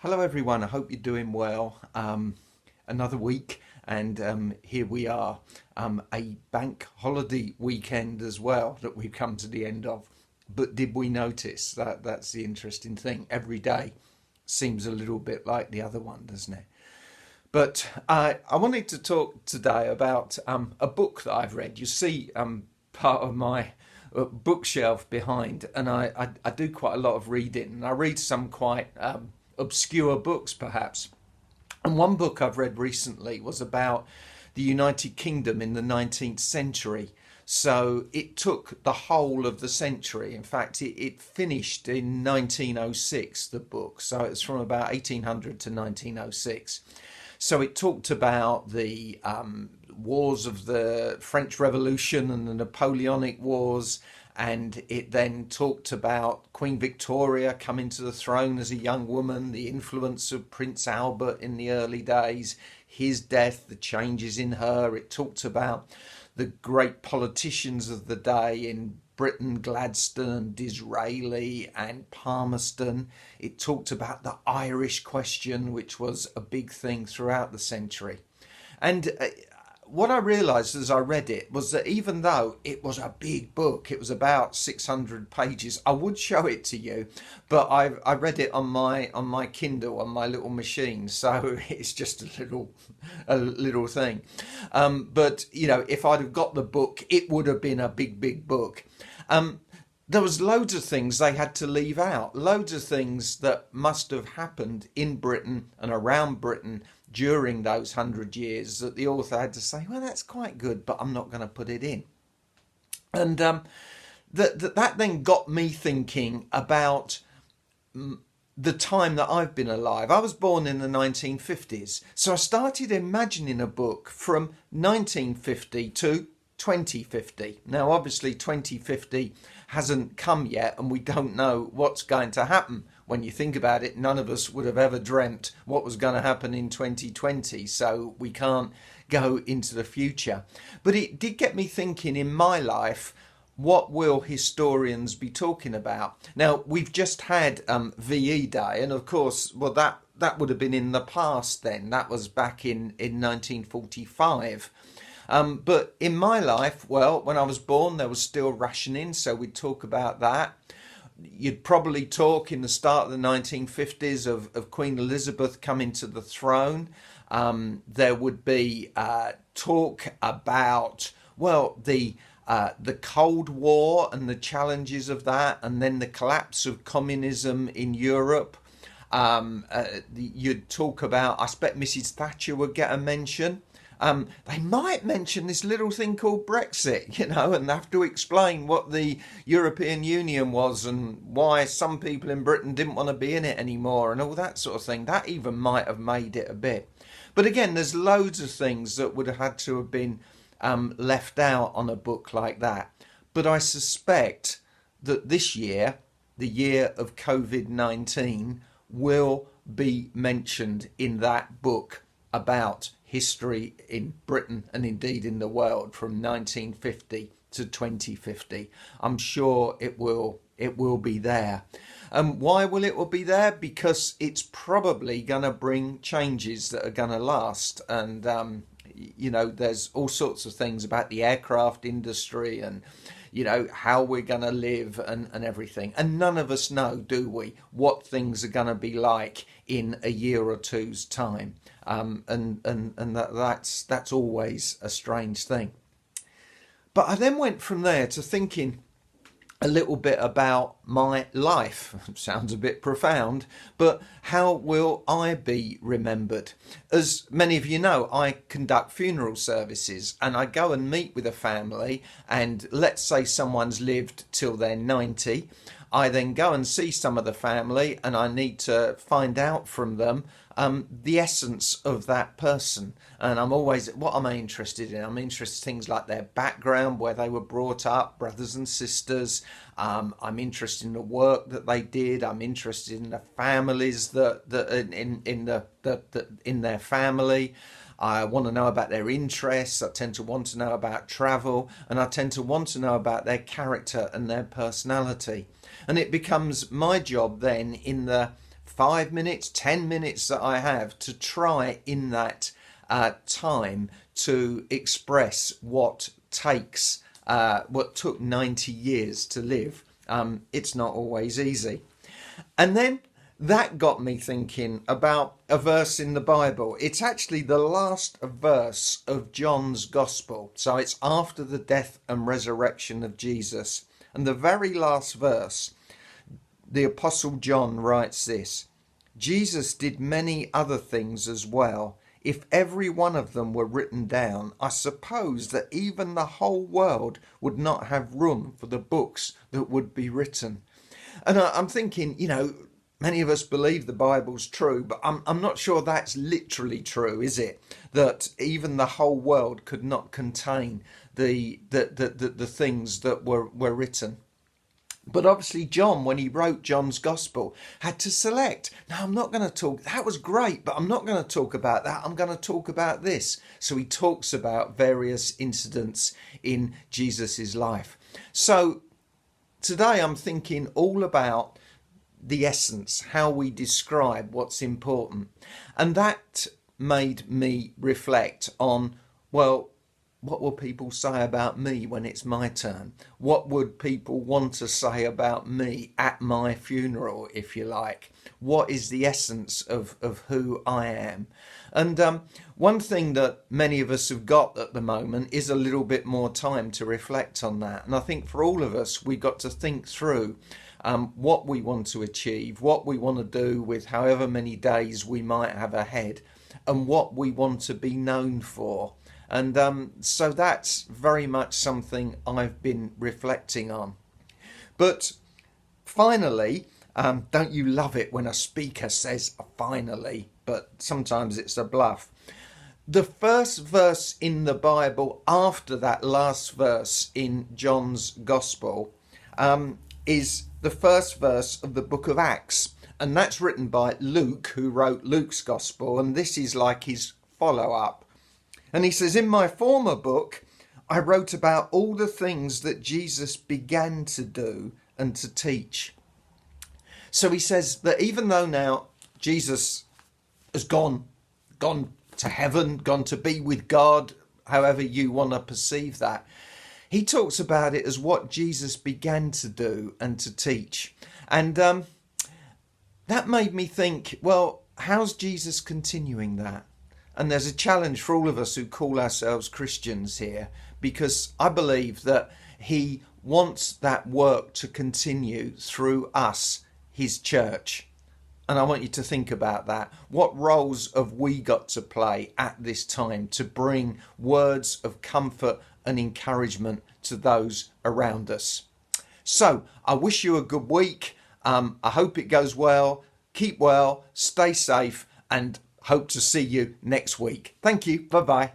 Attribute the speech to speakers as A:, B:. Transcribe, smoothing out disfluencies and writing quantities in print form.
A: Hello, everyone. I hope you're doing well. Another week, and here we are. A bank holiday weekend as well that we've come to the end of. But did we notice that? That's the interesting thing. Every day seems a little bit like the other one, doesn't it? But I wanted to talk today about a book that I've read. You see, part of my bookshelf behind, and I do quite a lot of reading, and I read some quite obscure books, perhaps. And one book I've read recently was about the United Kingdom in the 19th century. So it took the whole of the century. In fact, it finished in 1906, the book. So it's from about 1800 to 1906. So it talked about the wars of the French Revolution and the Napoleonic Wars, and it then talked about Queen Victoria coming to the throne as a young woman, the influence of Prince Albert in the early days, his death, the changes in her. It talked about the great politicians of the day in Britain, Gladstone, Disraeli and Palmerston. It talked about the Irish question, which was a big thing throughout the century. And what I realised as I read it was that even though it was a big book, it was about 600 pages. I would show it to you, but I read it on my Kindle on my little machine, so it's just a little thing. But you know, if I'd have got the book, it would have been a big book. There was loads of things they had to leave out, loads of things that must have happened in Britain and around Britain during those 100 years that the author had to say, well, that's quite good, but I'm not going to put it in. And that then got me thinking about the time that I've been alive. I was born in the 1950s, so I started imagining a book from 1950 to 2050. Now, obviously, 2050 hasn't come yet, and we don't know what's going to happen. When you think about it, none of us would have ever dreamt what was going to happen in 2020, so we can't go into the future. But it did get me thinking in my life, what will historians be talking about? Now, we've just had VE Day, and of course, well, that would have been in the past then. That was back in 1945. But in my life, well, when I was born, there was still rationing, so we'd talk about that. You'd probably talk in the start of the 1950s of Queen Elizabeth coming to the throne. There would be talk about, well, the Cold War and the challenges of that, and then the collapse of communism in Europe. You'd talk about, I expect Mrs. Thatcher would get a mention. They might mention this little thing called Brexit, you know, and have to explain what the European Union was and why some people in Britain didn't want to be in it anymore and all that sort of thing. That even might have made it a bit. But again, there's loads of things that would have had to have been left out on a book like that. But I suspect that this year, the year of COVID-19, will be mentioned in that book about history in Britain and indeed in the world from 1950 to 2050. I'm sure it will be there. Why will it be there? Because it's probably going to bring changes that are going to last. And you know, there's all sorts of things about the aircraft industry and, you know, how we're going to live and everything. And none of us know, do we, what things are going to be like in a year or two's time. And that's always a strange thing. But I then went from there to thinking a little bit about my life. Sounds a bit profound, but how will I be remembered? As many of you know, I conduct funeral services and I go and meet with a family, and let's say someone's lived till they're 90. I then go and see some of the family and I need to find out from them the essence of that person. And what am I interested in? I'm interested in things like their background, where they were brought up, brothers and sisters. I'm interested in the work that they did. I'm interested in the families that in their family. I want to know about their interests. I tend to want to know about travel, and I tend to want to know about their character and their personality. And it becomes my job then in the 5 minutes, 10 minutes that I have to try in that time to express what took 90 years to live. It's not always easy. And then that got me thinking about a verse in the Bible. It's actually the last verse of John's Gospel. So it's after the death and resurrection of Jesus. And the very last verse, the Apostle John writes this: Jesus did many other things as well. If every one of them were written down, I suppose that even the whole world would not have room for the books that would be written. And I'm thinking, many of us believe the Bible's true, but I'm not sure that's literally true, is it? That even the whole world could not contain the things that were written. But obviously John, when he wrote John's Gospel, had to select. Now, I'm not going to talk, that was great, but I'm not going to talk about that. I'm going to talk about this. So he talks about various incidents in Jesus's life. So today I'm thinking all about the essence, how we describe what's important. And that made me reflect on, well, what will people say about me when it's my turn? What would people want to say about me at my funeral, if you like? What is the essence of who I am? And one thing that many of us have got at the moment is a little bit more time to reflect on that. And I think for all of us, we've got to think through what we want to achieve, what we want to do with however many days we might have ahead, and what we want to be known for. And so that's very much something I've been reflecting on. But finally, don't you love it when a speaker says finally, but sometimes it's a bluff. The first verse in the Bible after that last verse in John's Gospel is the first verse of the book of Acts. And that's written by Luke, who wrote Luke's Gospel. And this is like his follow-up. And he says, in my former book, I wrote about all the things that Jesus began to do and to teach. So he says that even though now Jesus has gone to heaven, gone to be with God, however you want to perceive that, he talks about it as what Jesus began to do and to teach. And that made me think, well, how's Jesus continuing that? And there's a challenge for all of us who call ourselves Christians here, because I believe that he wants that work to continue through us, his church. And I want you to think about that. What roles have we got to play at this time to bring words of comfort and encouragement to those around us? So I wish you a good week. I hope it goes well. Keep well, stay safe, and hope to see you next week. Thank you. Bye-bye.